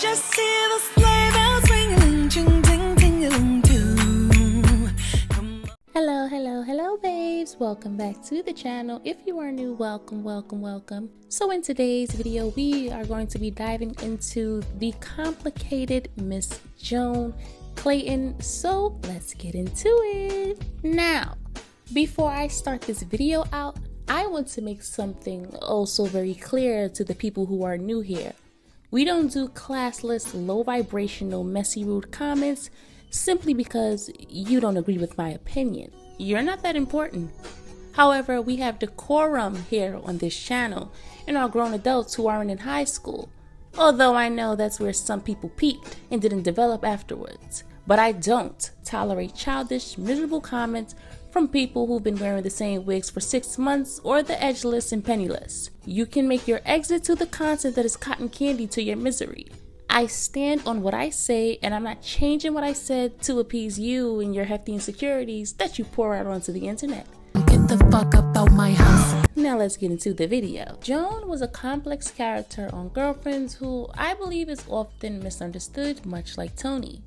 just hear the sleigh bells ringing, ting, ting, ting, too. Hello babes, welcome back to the channel. If you are new, welcome. So in today's video we are going to be diving into the complicated Miss Joan Clayton, so let's get into it. Now, before I start this video out, I want to make something also very clear to the people who are new here. We don't do classless, low vibrational, messy, rude comments simply because you don't agree with my opinion. You're not that important. However, we have decorum here on this channel and are grown adults who aren't in high school. Although I know that's where some people peaked and didn't develop afterwards. But I don't tolerate childish, miserable comments from people who've been wearing the same wigs for 6 months or the edgeless and penniless. You can make your exit to the content that is cotton candy to your misery. I stand on what I say, and I'm not changing what I said to appease you and your hefty insecurities that you pour out onto the internet. Get the fuck up out my house. Now let's get into the video. Joan was a complex character on Girlfriends who I believe is often misunderstood, much like Tony.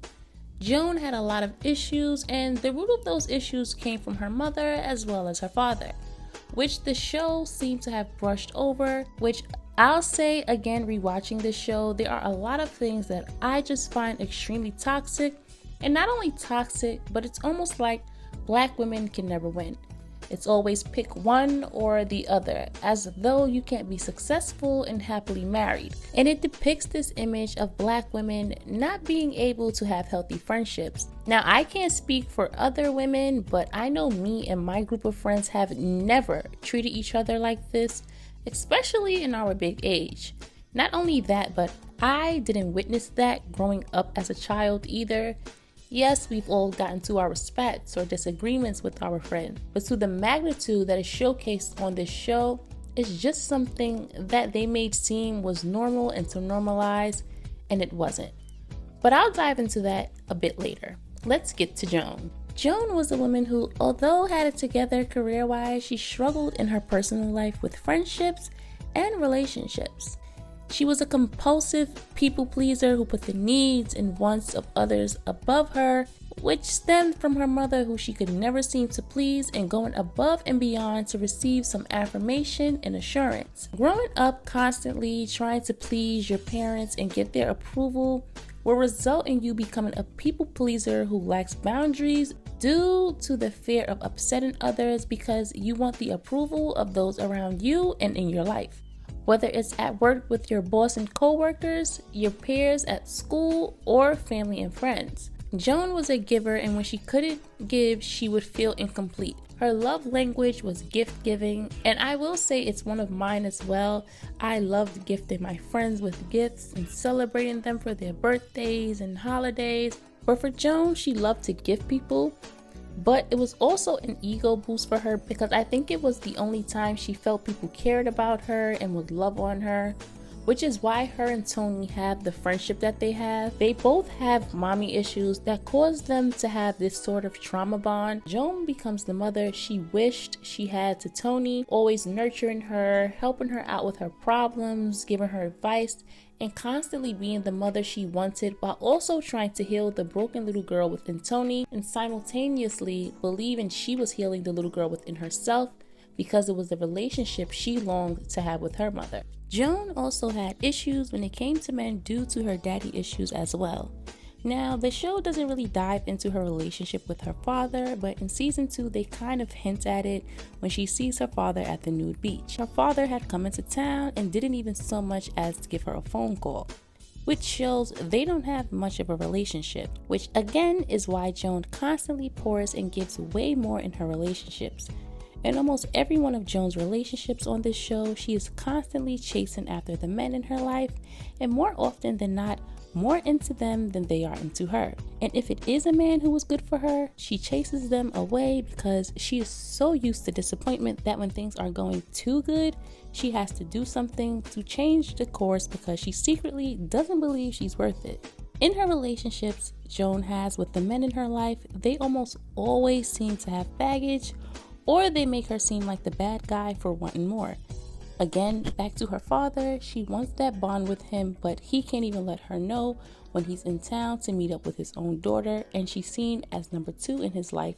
Joan had a lot of issues, and the root of those issues came from her mother as well as her father, which the show seemed to have brushed over, which I'll say again, rewatching this show, there are a lot of things that I just find extremely toxic, and not only toxic, but it's almost like black women can never win. It's always pick one or the other, as though you can't be successful and happily married. And it depicts this image of black women not being able to have healthy friendships. Now, I can't speak for other women, but I know me and my group of friends have never treated each other like this, especially in our big age. Not only that, but I didn't witness that growing up as a child either. Yes, we've all gotten to our spats or disagreements with our friends, but to the magnitude that is showcased on this show, it's just something that they made seem was normal and to normalize, and it wasn't. But I'll dive into that a bit later. Let's get to Joan. Joan was a woman who, although had it together career-wise, she struggled in her personal life with friendships and relationships. She was a compulsive people pleaser who put the needs and wants of others above her, which stemmed from her mother, who she could never seem to please, and going above and beyond to receive some affirmation and assurance. Growing up constantly trying to please your parents and get their approval will result in you becoming a people pleaser who lacks boundaries due to the fear of upsetting others because you want the approval of those around you and in your life. Whether it's at work with your boss and co-workers, your peers at school, or family and friends. Joan was a giver, and when she couldn't give, she would feel incomplete. Her love language was gift giving, and I will say it's one of mine as well. I loved gifting my friends with gifts and celebrating them for their birthdays and holidays. But for Joan, she loved to gift people. But it was also an ego boost for her because I think it was the only time she felt people cared about her and would love on her, which is why her and Tony have the friendship that they have. They both have mommy issues that cause them to have this sort of trauma bond. Joan becomes the mother she wished she had to Tony, always nurturing her, helping her out with her problems, giving her advice, and constantly being the mother she wanted, while also trying to heal the broken little girl within Tony and simultaneously believing she was healing the little girl within herself because it was the relationship she longed to have with her mother. Joan also had issues when it came to men due to her daddy issues as well. Now, the show doesn't really dive into her relationship with her father, but in season 2, they kind of hint at it when she sees her father at the nude beach. Her father had come into town and didn't even so much as give her a phone call, which shows they don't have much of a relationship, which again is why Joan constantly pours and gives way more in her relationships. In almost every one of Joan's relationships on this show, she is constantly chasing after the men in her life, and more often than not, more into them than they are into her. And if it is a man who is good for her, she chases them away because she is so used to disappointment that when things are going too good, she has to do something to change the course because she secretly doesn't believe she's worth it. In her relationships Joan has with the men in her life, they almost always seem to have baggage, or they make her seem like the bad guy for wanting more. Again, back to her father, she wants that bond with him, but he can't even let her know when he's in town to meet up with his own daughter, and she's seen as number 2 in his life,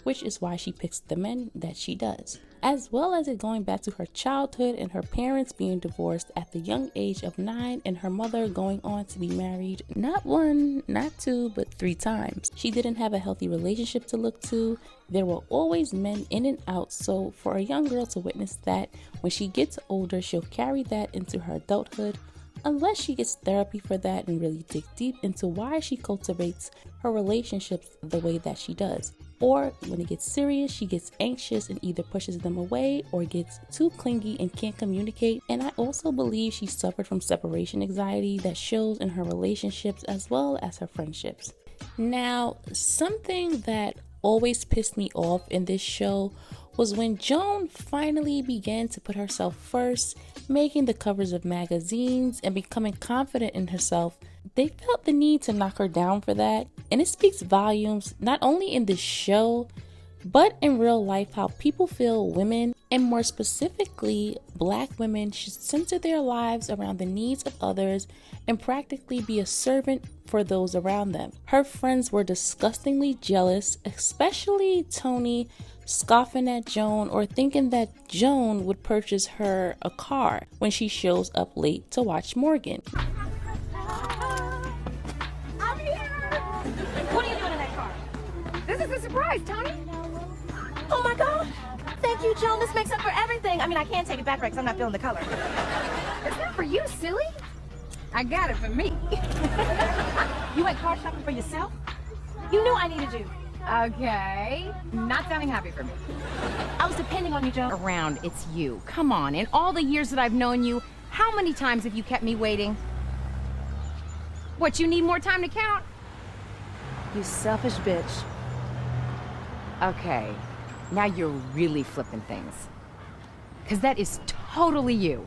which is why she picks the men that she does. As well as it going back to her childhood and her parents being divorced at the young age of 9 and her mother going on to be married not 1, not 2, but 3 times. She didn't have a healthy relationship to look to. There were always men in and out, so for a young girl to witness that, when she gets older, she'll carry that into her adulthood, unless she gets therapy for that and really dig deep into why she cultivates her relationships the way that she does. Or when it gets serious, she gets anxious and either pushes them away or gets too clingy and can't communicate. And I also believe she suffered from separation anxiety that shows in her relationships as well as her friendships. Now, something that always pissed me off in this show was when Joan finally began to put herself first, making the covers of magazines and becoming confident in herself. They felt the need to knock her down for that, and it speaks volumes not only in this show, but in real life how people feel women, and more specifically Black women, should center their lives around the needs of others and practically be a servant for those around them. Her friends were disgustingly jealous, especially Tony, scoffing at Joan or thinking that Joan would purchase her a car when she shows up late to watch Morgan. I'm here! What are you doing in that car? This is a surprise, Tony. Oh my God! Thank you, Joan. This makes up for everything. I mean, I can't take it back right because I'm not feeling the color. It's not for you, silly. I got it for me. You went car shopping for yourself? You knew I needed you. Okay, not sounding happy for me. I was depending on you, Joan. Around, it's you. Come on, in all the years that I've known you, how many times have you kept me waiting? What, you need more time to count? You selfish bitch. Okay, now you're really flipping things. Because that is totally you.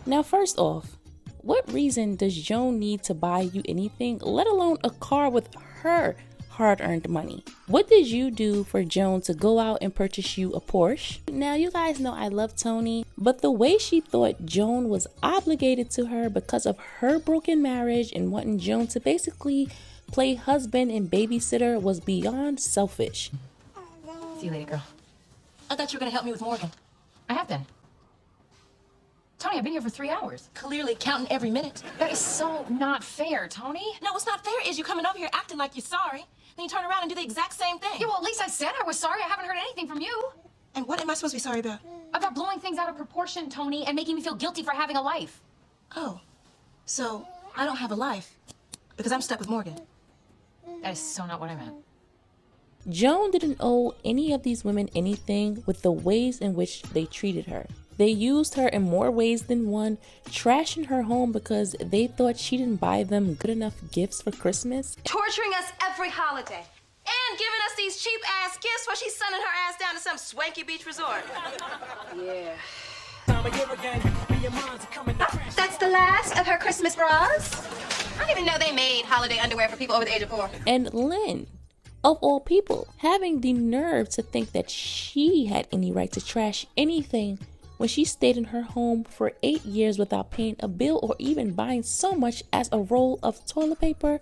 Now, first off, what reason does Joan need to buy you anything, let alone a car with her hard-earned money? What did you do for Joan to go out and purchase you a Porsche? Now, you guys know I love Tony, but the way she thought Joan was obligated to her because of her broken marriage and wanting Joan to basically play husband and babysitter was beyond selfish. See you later, girl. I thought you were going to help me with Morgan. I have been. Tony, I've been here for 3 hours. Clearly counting every minute. That is so not fair, Tony. No, what's not fair is you coming over here acting like you're sorry, then you turn around and do the exact same thing. Yeah, well, at least I said I was sorry. I haven't heard anything from you. And what am I supposed to be sorry about? About blowing things out of proportion, Tony, and making me feel guilty for having a life. Oh, so I don't have a life because I'm stuck with Morgan. That is so not what I meant. Joan didn't owe any of these women anything with the ways in which they treated her. They used her in more ways than one, trashing her home because they thought she didn't buy them good enough gifts for Christmas. Torturing us every holiday. And giving us these cheap-ass gifts while she's sending her ass down to some swanky beach resort. Yeah. That's the last of her Christmas bras? I didn't even know they made holiday underwear for people over the age of 4. And Lynn, of all people, having the nerve to think that she had any right to trash anything when she stayed in her home for 8 years without paying a bill or even buying so much as a roll of toilet paper.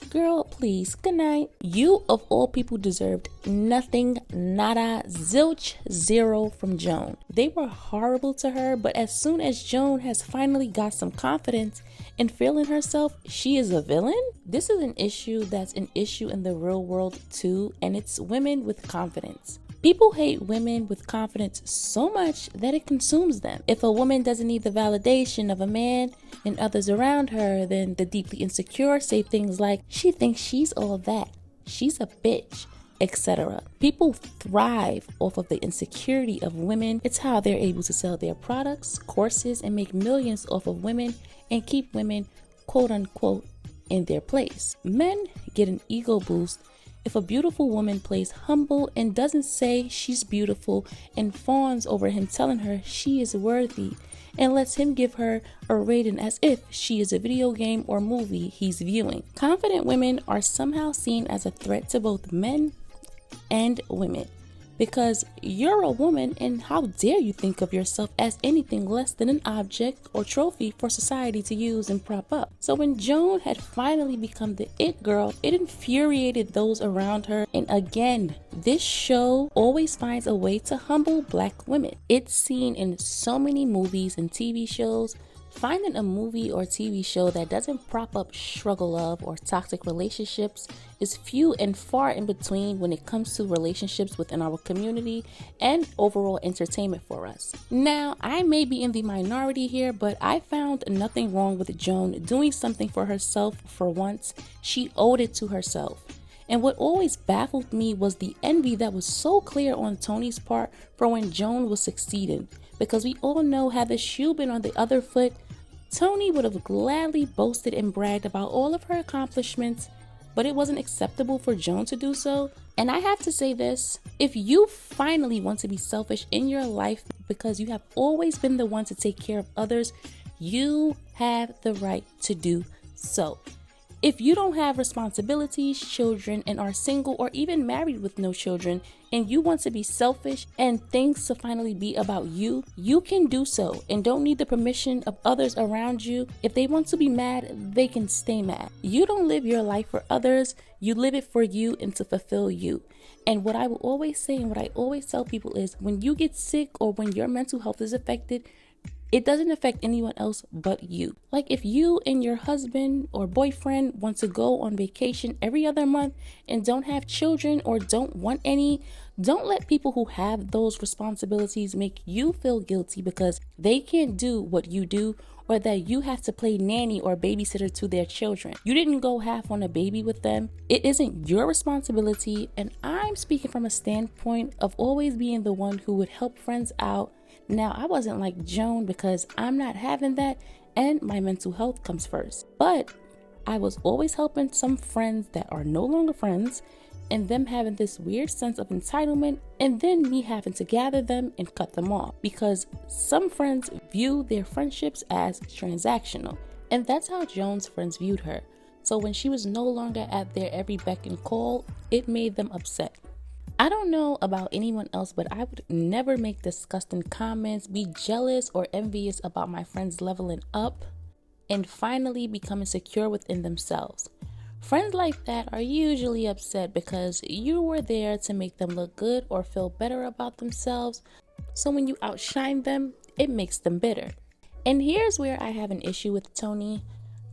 Girl, please, good night. You, of all people, deserved nothing, nada, zilch, zero from Joan. They were horrible to her, but as soon as Joan has finally got some confidence and feeling herself, she is a villain? This is an issue that's an issue in the real world too, and it's women with confidence. People hate women with confidence so much that it consumes them. If a woman doesn't need the validation of a man and others around her, then the deeply insecure say things like, she thinks she's all that, she's a bitch, etc. People thrive off of the insecurity of women. It's how they're able to sell their products, courses, and make millions off of women and keep women, quote unquote, in their place. Men get an ego boost if a beautiful woman plays humble and doesn't say she's beautiful and fawns over him telling her she is worthy and lets him give her a rating as if she is a video game or movie he's viewing. Confident women are somehow seen as a threat to both men and women because you're a woman, and how dare you think of yourself as anything less than an object or trophy for society to use and prop up. So when Joan had finally become the it girl, it infuriated those around her. And again, this show always finds a way to humble black women. It's seen in so many movies and TV shows. Finding a movie or TV show that doesn't prop up struggle love or toxic relationships is few and far in between when it comes to relationships within our community and overall entertainment for us. Now, I may be in the minority here, but I found nothing wrong with Joan doing something for herself for once. She owed it to herself. And what always baffled me was the envy that was so clear on Tony's part for when Joan was succeeding. Because we all know, had the shoe been on the other foot, Tony would have gladly boasted and bragged about all of her accomplishments, but it wasn't acceptable for Joan to do so. And I have to say this, if you finally want to be selfish in your life because you have always been the one to take care of others, you have the right to do so. If you don't have responsibilities, children, and are single or even married with no children, and you want to be selfish and things to finally be about you, you can do so and don't need the permission of others around you. If they want to be mad, they can stay mad. You don't live your life for others, you live it for you and to fulfill you. And what I will always say and what I always tell people is, when you get sick or when your mental health is affected, it doesn't affect anyone else but you. Like if you and your husband or boyfriend want to go on vacation every other month and don't have children or don't want any, don't let people who have those responsibilities make you feel guilty because they can't do what you do, or that you have to play nanny or babysitter to their children. You didn't go half on a baby with them. It isn't your responsibility. And I'm speaking from a standpoint of always being the one who would help friends out. Now, I wasn't like Joan because I'm not having that and my mental health comes first. But I was always helping some friends that are no longer friends, and them having this weird sense of entitlement, and then me having to gather them and cut them off because some friends view their friendships as transactional. And that's how Joan's friends viewed her. So when she was no longer at their every beck and call, it made them upset. I don't know about anyone else, but I would never make disgusting comments, be jealous or envious about my friends leveling up and finally becoming secure within themselves. Friends like that are usually upset because you were there to make them look good or feel better about themselves. So when you outshine them, it makes them bitter. And here's where I have an issue with Tony.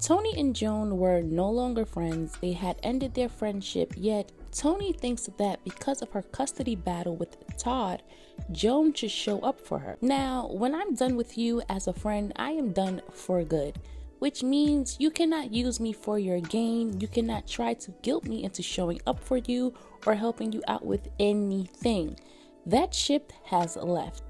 Tony and Joan were no longer friends. They had ended their friendship, yet Tony thinks that because of her custody battle with Todd, Joan should show up for her. Now, when I'm done with you as a friend, I am done for good, which means you cannot use me for your gain. You cannot try to guilt me into showing up for you or helping you out with anything. That ship has left.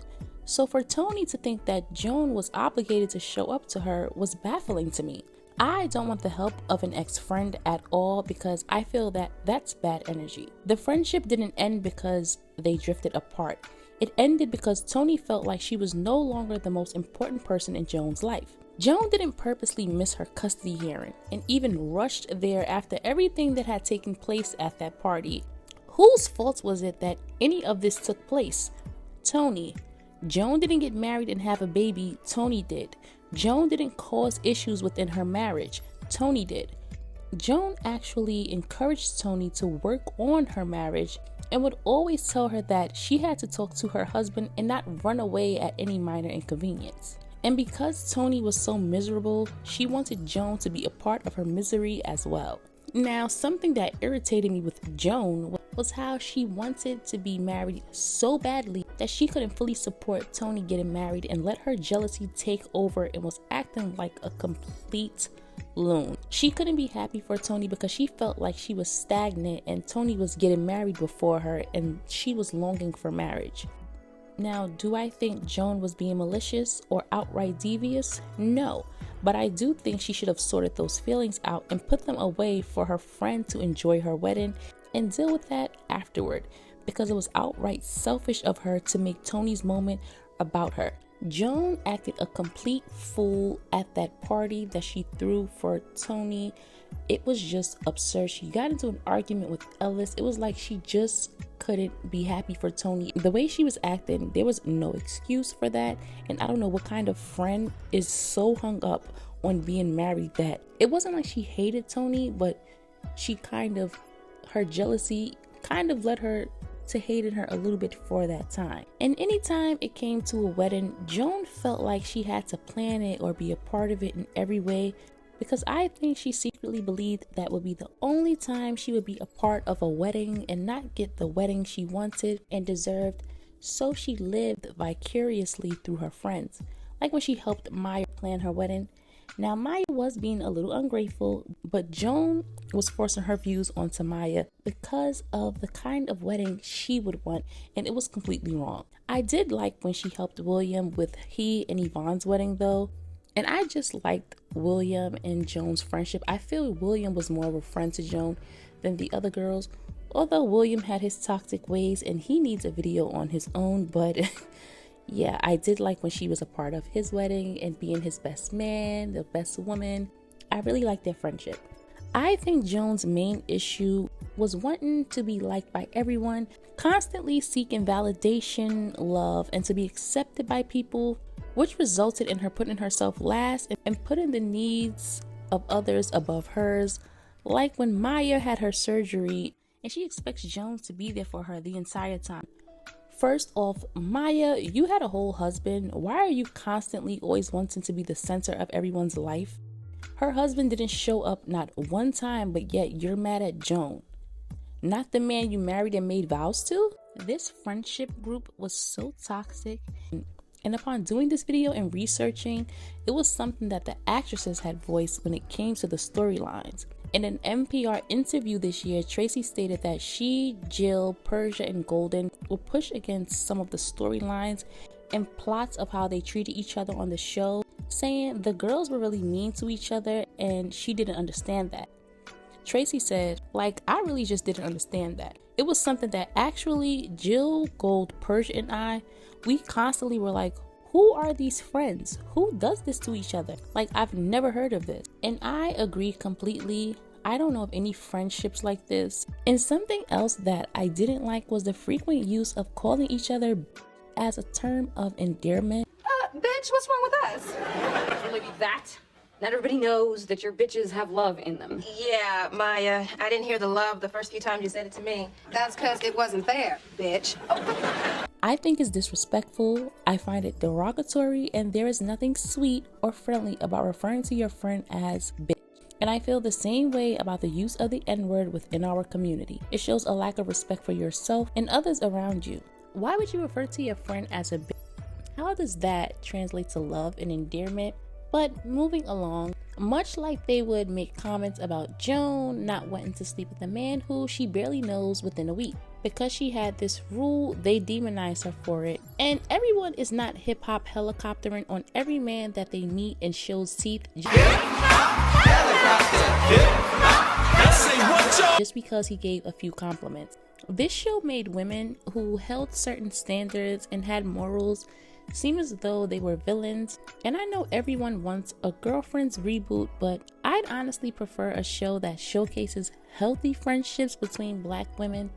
So for Tony to think that Joan was obligated to show up to her was baffling to me. I don't want the help of an ex-friend at all because I feel that that's bad energy. The friendship didn't end because they drifted apart. It ended because Tony felt like she was no longer the most important person in Joan's life. Joan didn't purposely miss her custody hearing and even rushed there after everything that had taken place at that party. Whose fault was it that any of this took place? Tony. Joan didn't get married and have a baby. Tony did. Joan didn't cause issues within her marriage. Tony did. Joan actually encouraged Tony to work on her marriage and would always tell her that she had to talk to her husband and not run away at any minor inconvenience. And because Tony was so miserable, she wanted Joan to be a part of her misery as well. Now, something that irritated me with Joan was how she wanted to be married so badly that she couldn't fully support Tony getting married and let her jealousy take over and was acting like a complete loon. She couldn't be happy for Tony because she felt like she was stagnant and Tony was getting married before her and she was longing for marriage. Now, do I think Joan was being malicious or outright devious? No. But I do think she should have sorted those feelings out and put them away for her friend to enjoy her wedding and deal with that afterward, because it was outright selfish of her to make Tony's moment about her. Joan acted a complete fool at that party that she threw for Tony. It was just absurd. She got into an argument with Ellis. It was like she just couldn't be happy for Tony. The way she was acting, there was no excuse for that. And I don't know what kind of friend is so hung up on being married that it wasn't like she hated Tony, but her jealousy kind of led her to hating her a little bit for that time. And anytime it came to a wedding, Joan felt like she had to plan it or be a part of it in every way, because I think she secretly believed that would be the only time she would be a part of a wedding and not get the wedding she wanted and deserved. So she lived vicariously through her friends, like when she helped Maya plan her wedding. Now, Maya was being a little ungrateful, but Joan was forcing her views onto Maya because of the kind of wedding she would want, and it was completely wrong. I did like when she helped William with he and Yvonne's wedding, though, and I just liked William and Joan's friendship. I feel William was more of a friend to Joan than the other girls, although William had his toxic ways and he needs a video on his own, but... Yeah, I did like when she was a part of his wedding and being his best man, the best woman. I really liked their friendship. I think Joan's main issue was wanting to be liked by everyone, constantly seeking validation, love, and to be accepted by people, which resulted in her putting herself last and putting the needs of others above hers. Like when Maya had her surgery and she expects Joan to be there for her the entire time. First off, Maya, you had a whole husband. Why are you constantly always wanting to be the center of everyone's life? Her husband didn't show up not one time, but yet you're mad at Joan. Not the man you married and made vows to? This friendship group was so toxic. And upon doing this video and researching, it was something that the actresses had voiced when it came to the storylines. In an NPR interview this year, Tracy stated that she, Jill, Persia, and Golden will push against some of the storylines and plots of how they treated each other on the show, saying the girls were really mean to each other and she didn't understand that. Tracy said, I really just didn't understand that. It was something that actually Jill, Gold, Persia, and we constantly were like, who are these friends? Who does this to each other? I've never heard of this. And I agree completely. I don't know of any friendships like this. And something else that I didn't like was the frequent use of calling each other as a term of endearment. Bitch, what's wrong with us? It's really that. Not everybody knows that your bitches have love in them. Yeah, Maya, I didn't hear the love the first few times you said it to me. That's because it wasn't there, bitch. I think it's disrespectful. I find it derogatory, and there is nothing sweet or friendly about referring to your friend as bitch. And I feel the same way about the use of the N-word within our community. It shows a lack of respect for yourself and others around you. Why would you refer to your friend as a bitch? How does that translate to love and endearment? But moving along, much like they would make comments about Joan not wanting to sleep with a man who she barely knows within a week. Because she had this rule, they demonized her for it. And everyone is not hip-hop helicoptering on every man that they meet and shows teeth just because he gave a few compliments. This show made women who held certain standards and had morals seem as though they were villains. And I know everyone wants a Girlfriends reboot, but I'd honestly prefer a show that showcases healthy friendships between Black women,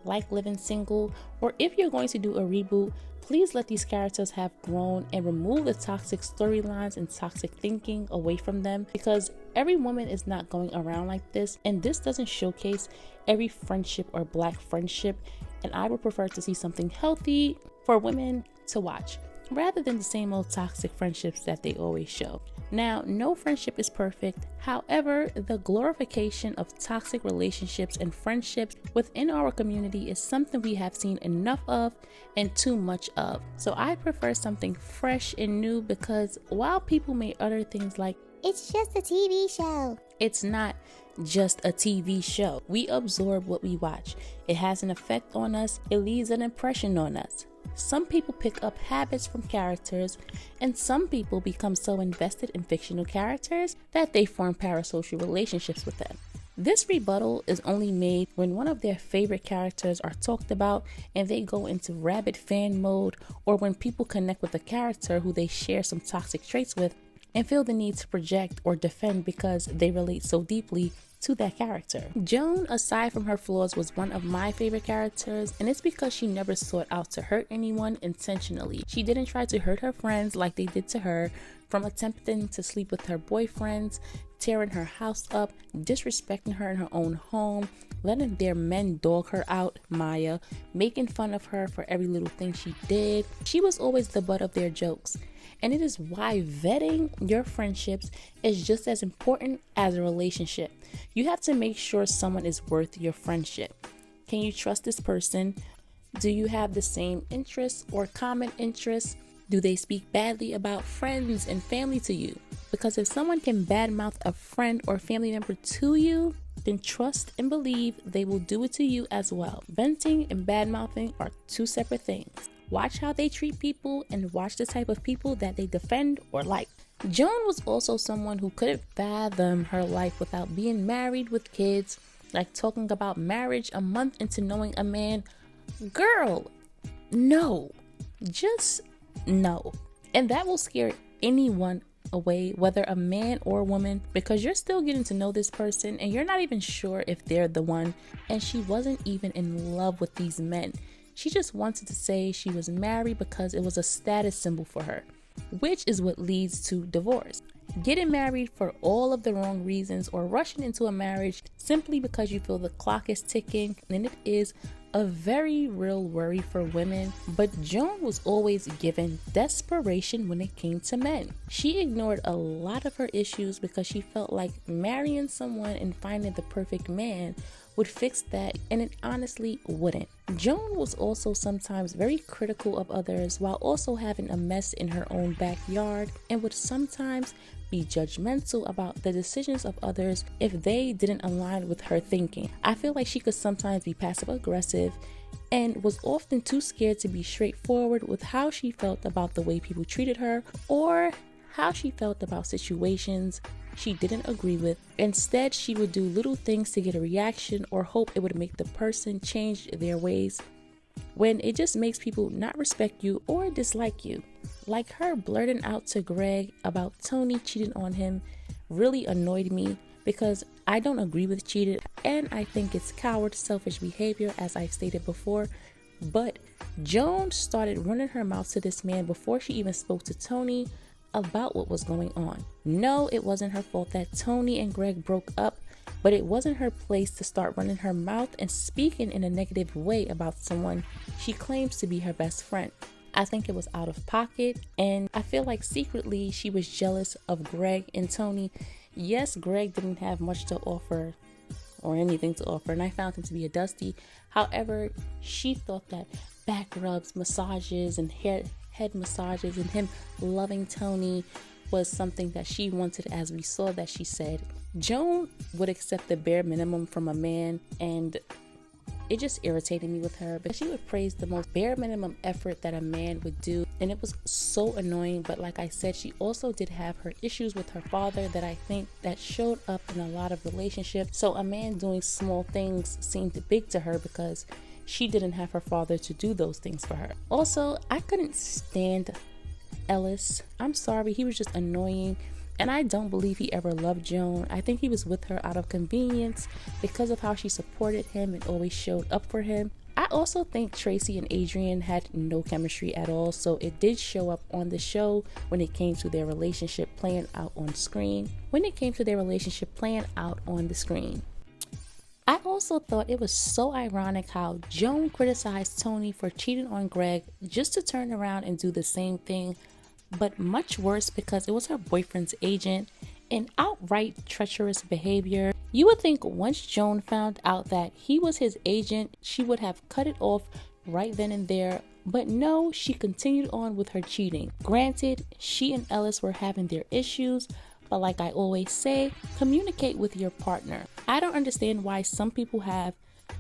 like living single. Or if you're going to do a reboot, please let these characters have grown and remove the toxic storylines and toxic thinking away from them, because every woman is not going around like this, and this doesn't showcase every friendship or Black friendship. And I would prefer to see something healthy for women to watch, rather than the same old toxic friendships that they always show. Now, no friendship is perfect. However, the glorification of toxic relationships and friendships within our community is something we have seen enough of and too much of. So I prefer something fresh and new, because while people may utter things like, it's just a TV show, it's not just a TV show. We absorb what we watch. It has an effect on us. It leaves an impression on us. Some people pick up habits from characters, and some people become so invested in fictional characters that they form parasocial relationships with them. This rebuttal is only made when one of their favorite characters are talked about and they go into rabid fan mode, or when people connect with a character who they share some toxic traits with and feel the need to project or defend because they relate so deeply to that character. Joan, aside from her flaws, was one of my favorite characters, and it's because she never sought out to hurt anyone intentionally. She didn't try to hurt her friends like they did to her, from attempting to sleep with her boyfriends, tearing her house up, disrespecting her in her own home, letting their men dog her out, Maya, making fun of her for every little thing she did. She was always the butt of their jokes. And it is why vetting your friendships is just as important as a relationship. You have to make sure someone is worth your friendship. Can you trust this person? Do you have the same interests or common interests? Do they speak badly about friends and family to you? Because if someone can badmouth a friend or family member to you, then trust and believe they will do it to you as well. Venting and badmouthing are two separate things. Watch how they treat people and watch the type of people that they defend or like. Joan was also someone who couldn't fathom her life without being married with kids, like talking about marriage a month into knowing a man. Girl, no. Just no. And that will scare anyone away, whether a man or a woman, because you're still getting to know this person and you're not even sure if they're the one. And she wasn't even in love with these men. She just wanted to say she was married because it was a status symbol for her, which is what leads to divorce. Getting married for all of the wrong reasons, or rushing into a marriage simply because you feel the clock is ticking, and it is a very real worry for women. But Joan was always given desperation when it came to men. She ignored a lot of her issues because she felt like marrying someone and finding the perfect man would fix that, and it honestly wouldn't. Joan was also sometimes very critical of others while also having a mess in her own backyard, and would sometimes be judgmental about the decisions of others if they didn't align with her thinking. I feel like she could sometimes be passive aggressive and was often too scared to be straightforward with how she felt about the way people treated her, or how she felt about situations she didn't agree with. Instead, she would do little things to get a reaction or hope it would make the person change their ways, when it just makes people not respect you or dislike you. Like her blurting out to Greg about Tony cheating on him really annoyed me, because I don't agree with cheating, and I think it's coward, selfish behavior, as I've stated before. But Joan started running her mouth to this man before she even spoke to Tony about what was going on. No, it wasn't her fault that Tony and Greg broke up, but it wasn't her place to start running her mouth and speaking in a negative way about someone she claims to be her best friend. I think it was out of pocket, and I feel like secretly she was jealous of Greg and Tony. Yes, Greg didn't have much to offer or anything to offer, and I found him to be a dusty. However, she thought that back rubs, massages, and head massages, and him loving Tony was something that she wanted, as we saw that she said. Joan would accept the bare minimum from a man, and it just irritated me with her, because she would praise the most bare minimum effort that a man would do, and it was so annoying. But like I said, she also did have her issues with her father that I think that showed up in a lot of relationships. So a man doing small things seemed big to her because she didn't have her father to do those things for her. Also, I couldn't stand Ellis. I'm sorry, he was just annoying. And I don't believe he ever loved Joan. I think he was with her out of convenience because of how she supported him and always showed up for him. I also think Tracy and Adrian had no chemistry at all, so it did show up on the show when it came to their relationship playing out on screen. I also thought it was so ironic how Joan criticized Tony for cheating on Greg just to turn around and do the same thing, but much worse because it was her boyfriend's agent, and outright treacherous behavior. You would think once Joan found out that he was his agent, she would have cut it off right then and there, but no, she continued on with her cheating. Granted, she and Ellis were having their issues, but like I always say, communicate with your partner. I don't understand why some people have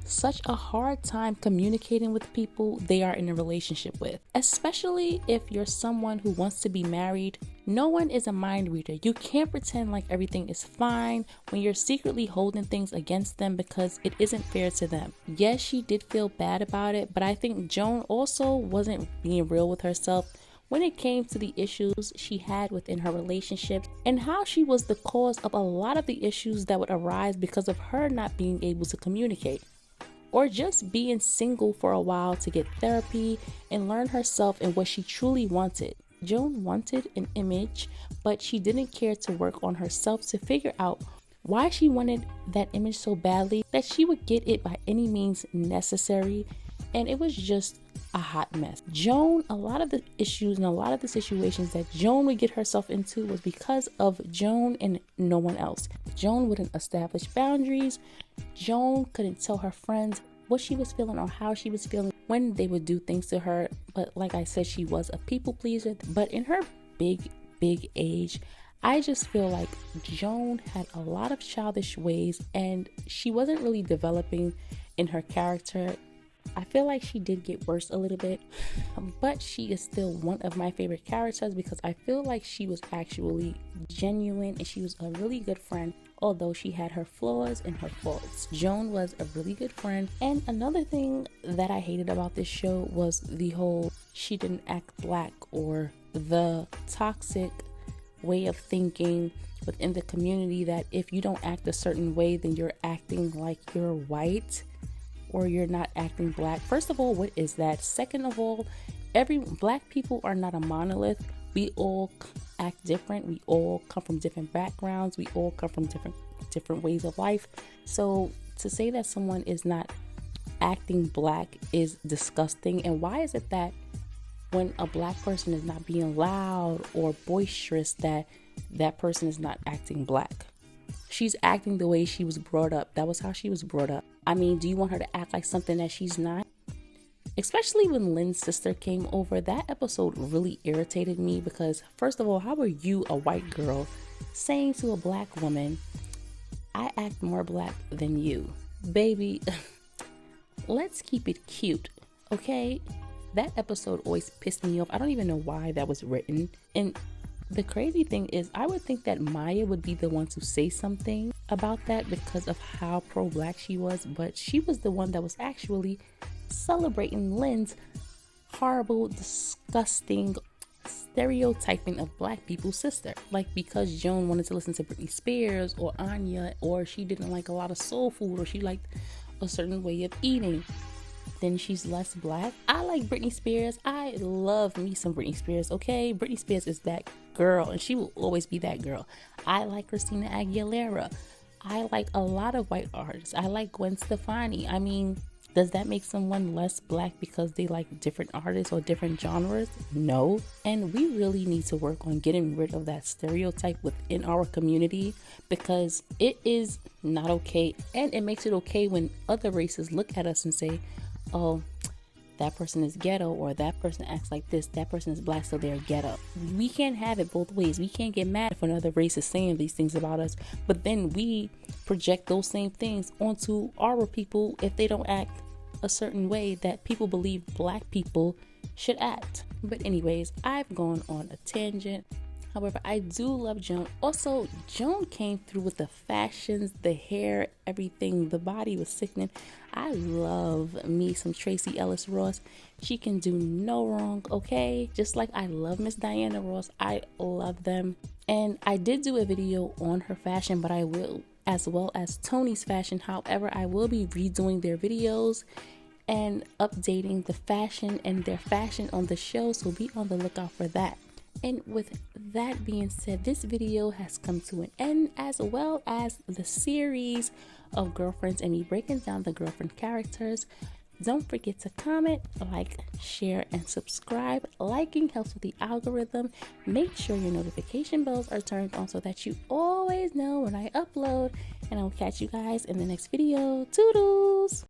such a hard time communicating with people they are in a relationship with, especially if you're someone who wants to be married. No one is a mind reader. You can't pretend like everything is fine when you're secretly holding things against them because it isn't fair to them. Yes, she did feel bad about it, but I think Joan also wasn't being real with herself when it came to the issues she had within her relationship and how she was the cause of a lot of the issues that would arise because of her not being able to communicate, or just being single for a while to get therapy and learn herself and what she truly wanted. Joan wanted an image, but she didn't care to work on herself to figure out why she wanted that image so badly that she would get it by any means necessary, and it was just a hot mess. Joan, a lot of the issues and a lot of the situations that Joan would get herself into was because of Joan and no one else. Joan wouldn't establish boundaries. Joan couldn't tell her friends what she was feeling or how she was feeling when they would do things to her. But like I said, she was a people pleaser. But in her big age, I just feel like Joan had a lot of childish ways and she wasn't really developing in her character. I feel like she did get worse a little bit, but she is still one of my favorite characters because I feel like she was actually genuine and she was a really good friend, although she had her flaws and her faults. Joan was a really good friend. And another thing that I hated about this show was the whole she didn't act black, or the toxic way of thinking within the community that if you don't act a certain way, then you're acting like you're white or you're not acting black. First of all, what is that? Second of all, black people are not a monolith. We all act different. We all come from different backgrounds. We all come from different ways of life. So to say that someone is not acting black is disgusting. And why is it that when a black person is not being loud or boisterous, that person is not acting black? She's acting the way she was brought up. That was how she was brought up. I mean, do you want her to act like something that she's not? Especially when Lynn's sister came over. That episode really irritated me because, first of all, how are you, a white girl, saying to a black woman, I act more black than you? Baby, let's keep it cute, okay? That episode always pissed me off. I don't even know why that was written. And the crazy thing is, I would think that Maya would be the one to say something about that because of how pro-black she was, but she was the one that was actually celebrating Lynn's horrible, disgusting stereotyping of black people's sister. Like, because Joan wanted to listen to Britney Spears or Anya, or she didn't like a lot of soul food, or she liked a certain way of eating, then she's less black. I like Britney Spears. I love me some Britney Spears, okay? Britney Spears is that girl, and she will always be that girl. I like Christina Aguilera. I like a lot of white artists. I like Gwen Stefani. I mean, does that make someone less black because they like different artists or different genres? No. And we really need to work on getting rid of that stereotype within our community, because it is not okay. And it makes it okay when other races look at us and say, oh, that person is ghetto, or that person acts like this, that person is black, so they're ghetto. We can't have it both ways. We can't get mad if another race is saying these things about us, but then we project those same things onto our people if they don't act a certain way that people believe black people should act. But anyways, I've gone on a tangent. However, I do love Joan. Also, Joan came through with the fashions, the hair, everything. The body was sickening. I love me some Tracee Ellis Ross. She can do no wrong, okay? Just like I love Miss Diana Ross. I love them. And I did do a video on her fashion, but I will, as well as Tony's fashion. However, I will be redoing their videos and updating the fashion and their fashion on the show, so be on the lookout for that. And with that being said, this video has come to an end, as well as the series of girlfriends and me breaking down the girlfriend characters. Don't forget to comment, like, share, and subscribe. Liking helps with the algorithm. Make sure your notification bells are turned on so that you always know when I upload. And I'll catch you guys in the next video. Toodles!